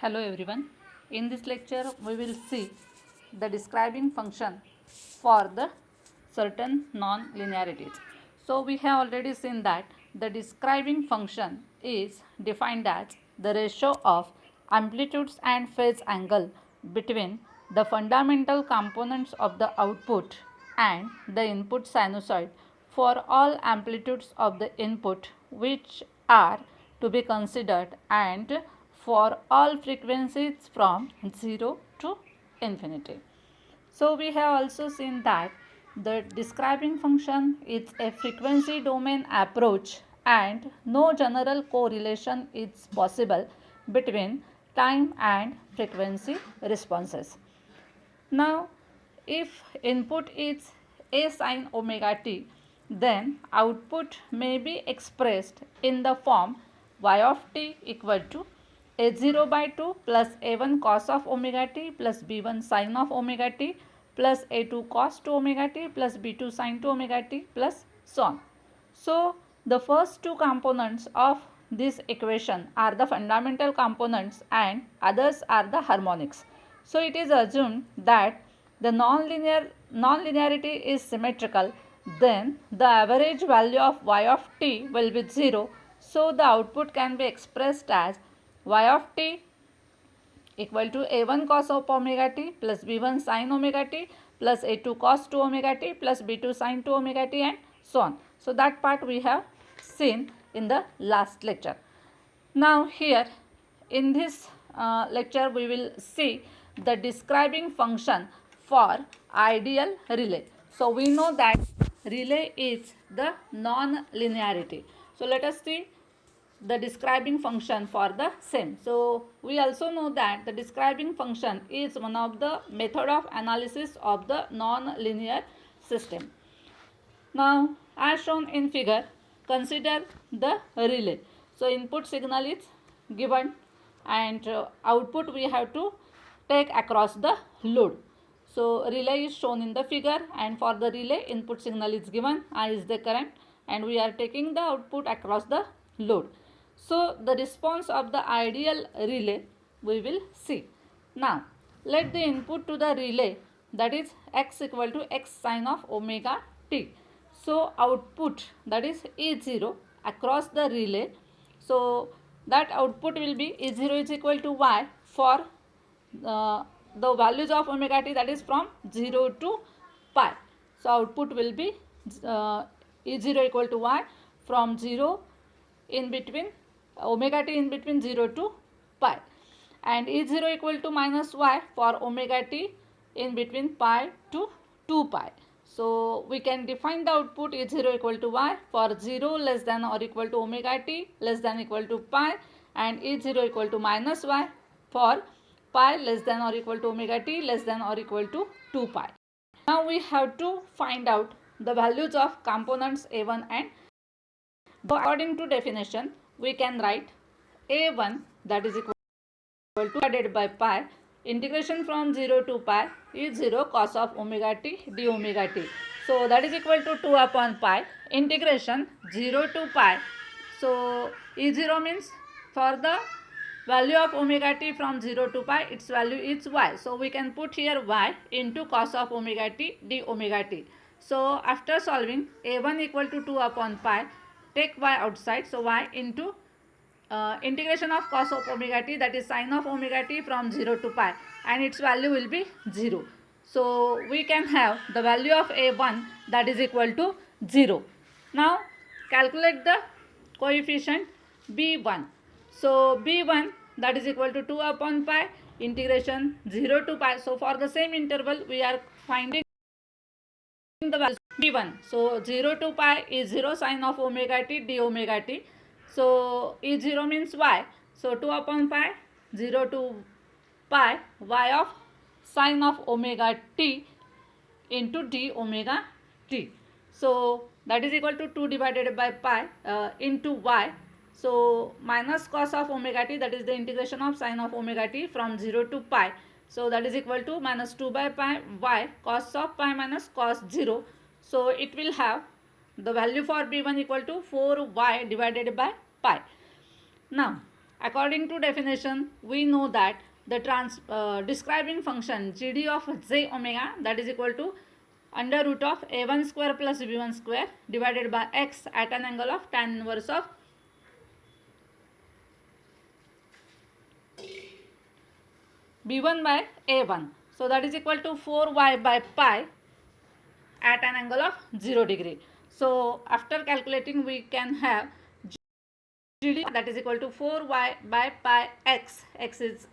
Hello everyone. In this lecture we will see the describing function for the certain non-linearities. So we have already seen that the describing function is defined as the ratio of amplitudes and phase angle between the fundamental components of the output and the input sinusoid for all amplitudes of the input which are to be considered and for all frequencies from 0 to infinity. So we have also seen that the describing function is a frequency domain approach and no general correlation is possible between time and frequency responses. Now, if input is A sin omega t, then output may be expressed in the form y of t equal to a0 by 2 plus a1 cos of omega t plus b1 sin of omega t plus a2 cos 2 omega t plus b2 sin 2 omega t plus so on. So, the first two components of this equation are the fundamental components and others are the harmonics. So, it is assumed that the nonlinearity is symmetrical, then the average value of y of t will be 0. So, the output can be expressed as y of t equal to a1 cos of omega t plus b1 sin omega t plus a2 cos 2 omega t plus b2 sin 2 omega t and so on. So, that part we have seen in the last lecture. Now, here in this lecture we will see the describing function for ideal relay. So, we know that relay is the non-linearity. So, let us see the describing function for the same. So, we also know that the describing function is one of the method of analysis of the non-linear system. Now, as shown in figure, consider the relay. So, input signal is given and output we have to take across the load. So, relay is shown in the figure and for the relay input signal is given, I is the current and we are taking the output across the load. So, the response of the ideal relay we will see. Now, let the input to the relay, that is x equal to x sin of omega t. So, output, that is E0 across the relay. So, that output will be E0 is equal to y for the values of omega t, that is from 0 to pi. So, output will be E0 equal to y from 0 in between omega t in between 0 to pi, and E0 equal to minus y for omega t in between pi to 2 pi. So, we can define the output E0 equal to y for 0 less than or equal to omega t less than equal to pi, and E0 equal to minus y for pi less than or equal to omega t less than or equal to 2 pi. Now, we have to find out the values of components A1 and B1. According to definition, we can write A1, that is equal to divided by pi integration from 0 to pi is 0 cos of omega t d omega t. So, that is equal to 2 upon pi integration 0 to pi. So, E0 means for the value of omega t from 0 to pi, its value is y. So, we can put here y into cos of omega t d omega t. So, after solving A1 equal to 2 upon pi, take y outside. So, y into integration of cos of omega t, that is sin of omega t from 0 to pi, and its value will be 0. So, we can have the value of A1, that is equal to 0. Now, calculate the coefficient B1. So, B1, that is equal to 2 upon pi integration 0 to pi. So, for the same interval we are finding the value B1. So, 0 to pi is 0 sin of omega t d omega t. So, E0 means y. So, 2 upon pi 0 to pi y of sin of omega t into d omega t. So, that is equal to 2 divided by pi into y. So, minus cos of omega t, that is the integration of sin of omega t from 0 to pi. So, that is equal to minus 2 by pi y cos of pi minus cos 0. So, it will have the value for B1 equal to 4y divided by pi. Now, According to definition, we know that the describing function gd of j omega, that is equal to under root of a1 square plus b1 square divided by x at an angle of tan inverse of b1 by a1. So that is equal to 4y by pi at an angle of 0 degree. So after calculating, we can have gd, that is equal to 4y by pi x. X is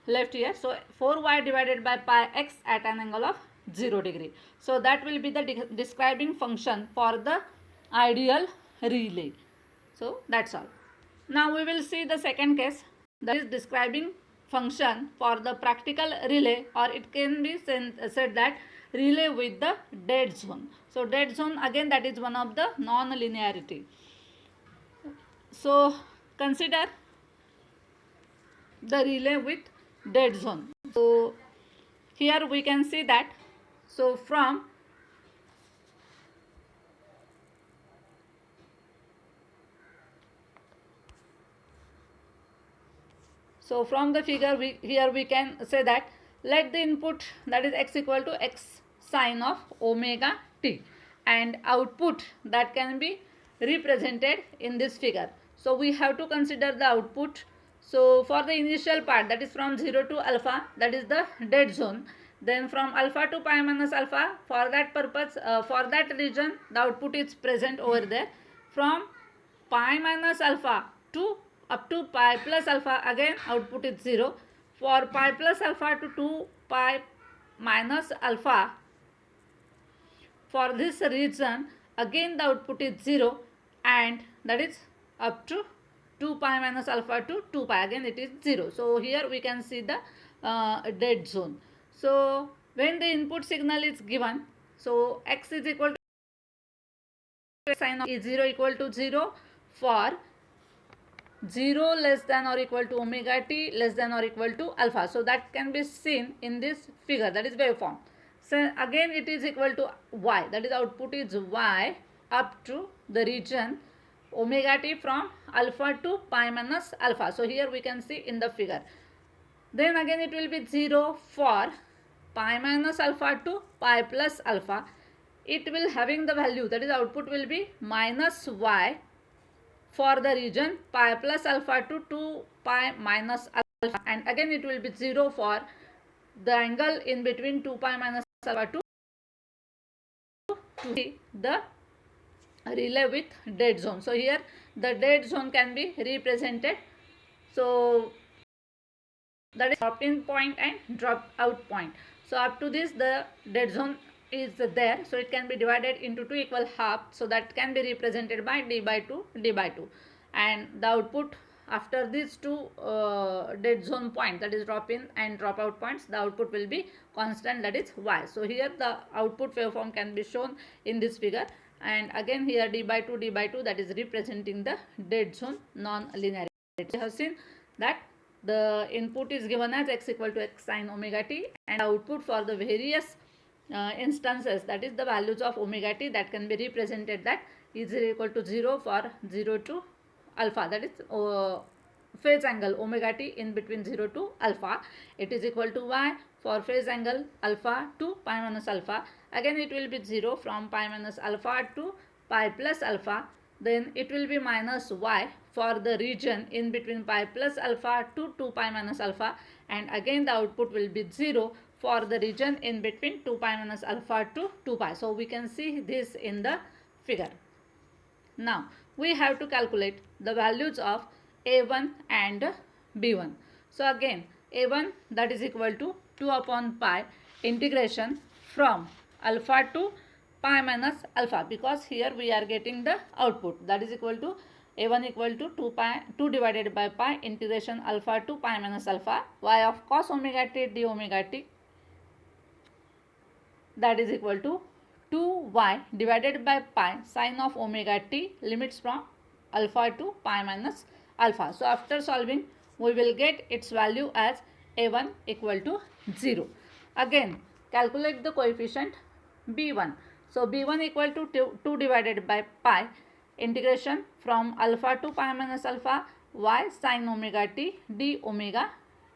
left here. So 4y divided by pi x at an angle of 0 degree. So that will be the describing function for the ideal relay. So that's all. Now we will see the second case, that is describing function for the practical relay, or it can be said that relay with the dead zone. So dead zone, again, that is one of the non-linearity. So consider the relay with dead zone. So here we can see that, so from the figure, here we can say that let the input, that is x equal to x sine of omega t, and output that can be represented in this figure. So we have to consider the output. So for the initial part, that is from 0 to alpha, that is the dead zone. Then from alpha to pi minus alpha, for that purpose, for that region, the output is present over there. From pi minus alpha to up to pi plus alpha, again output is 0. For pi plus alpha to 2 pi minus alpha, for this region, again the output is 0, and that is up to 2 pi minus alpha to 2 pi, again it is 0. So here we can see the dead zone. So when the input signal is given, so x is equal to sine of is 0 equal to 0 for 0 less than or equal to omega t less than or equal to alpha. So that can be seen in this figure, that is waveform. So again it is equal to y, that is output is y up to the region omega t from alpha to pi minus alpha. So here we can see in the figure. Then again it will be 0 for pi minus alpha to pi plus alpha. It will having the value, that is output will be minus y for the region pi plus alpha to 2 pi minus alpha, and again it will be 0 for the angle in between 2 pi minus alpha to the relay with dead zone. So here the dead zone can be represented. So that is drop in point and drop out point. So up to this the dead zone is there, so it can be divided into two equal halves, so that can be represented by d by 2 d by 2, and the output after these two dead zone point, that is drop in and drop out points, the output will be constant, that is y. So here the output waveform can be shown in this figure, and again here d by 2 that is representing the dead zone non-linearity. We have seen that the input is given as x equal to x sine omega t, and output for the various instances, that is the values of omega t, that can be represented that is equal to 0 for 0 to alpha, that is phase angle omega t in between 0 to alpha. It is equal to y for phase angle alpha to pi minus alpha. Again it will be 0 from pi minus alpha to pi plus alpha. Then it will be minus y for the region in between pi plus alpha to 2 pi minus alpha, and again the output will be 0 for the region in between 2 pi minus alpha to 2 pi. So we can see this in the figure. Now we have to calculate the values of a1 and b1. So again a1, that is equal to 2 upon pi integration from alpha to pi minus alpha, because here we are getting the output, that is equal to a1 equal to 2 divided by pi integration alpha to pi minus alpha y of cos omega t d omega t, that is equal to 2y divided by pi sine of omega t limits from alpha to pi minus alpha. So after solving we will get its value as a1 equal to 0. Again calculate the coefficient b1. So b1 equal to 2 divided by pi integration from alpha to pi minus alpha y sin omega t d omega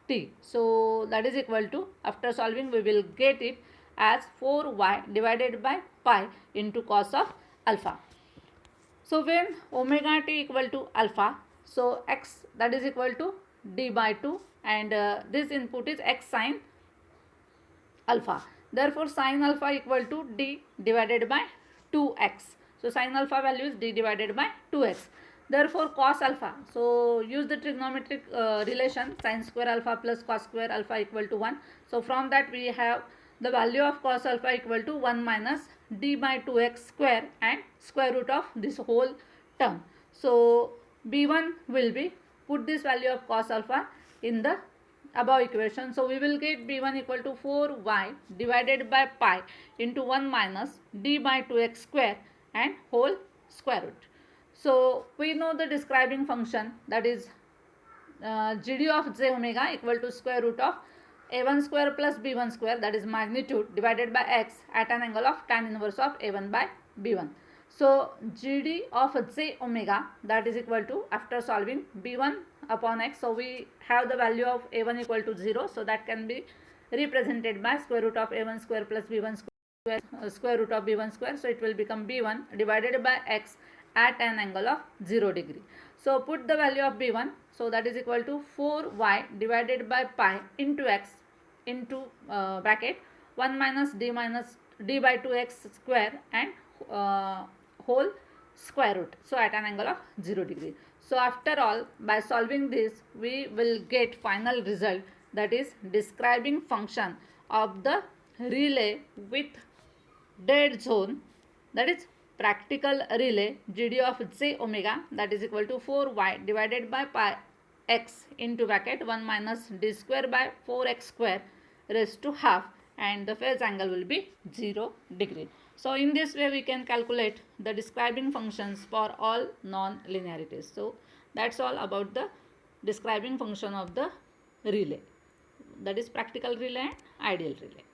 t. So that is equal to, after solving we will get it as 4y divided by pi into cos of alpha. So when omega t equal to alpha, so x that is equal to d by 2, and this input is x sin alpha. Therefore sin alpha equal to d divided by 2x. So sin alpha value is d divided by 2x. Therefore cos alpha, so use the trigonometric relation sin square alpha plus cos square alpha equal to 1. So from that we have the value of cos alpha equal to 1 minus d by 2x square and square root of this whole term. So b1 will be, put this value of cos alpha in the above equation. So we will get b1 equal to 4y divided by pi into 1 minus d by 2x square and whole square root. So we know the describing function, that is gd of j omega equal to square root of a1 square plus b1 square, that is magnitude, divided by x at an angle of tan inverse of a1 by b1. So gd of j omega, that is equal to, after solving b1 upon x, so we have the value of a1 equal to 0, so that can be represented by square root of a1 square plus b1 square, square root of b1 square. So it will become b1 divided by x at an angle of 0 degree. So put the value of b1, so that is equal to 4y divided by pi into x into bracket 1 minus d by 2x square and whole square root, so at an angle of 0 degree. So after all, by solving this we will get final result, that is describing function of the relay with dead zone, that is practical relay gd of j omega, that is equal to 4y divided by pi x into bracket 1 minus d square by 4x square raised to half, and the phase angle will be 0 degree. So in this way we can calculate the describing functions for all non-linearities. So that's all about the describing function of the relay, that is practical relay and ideal relay.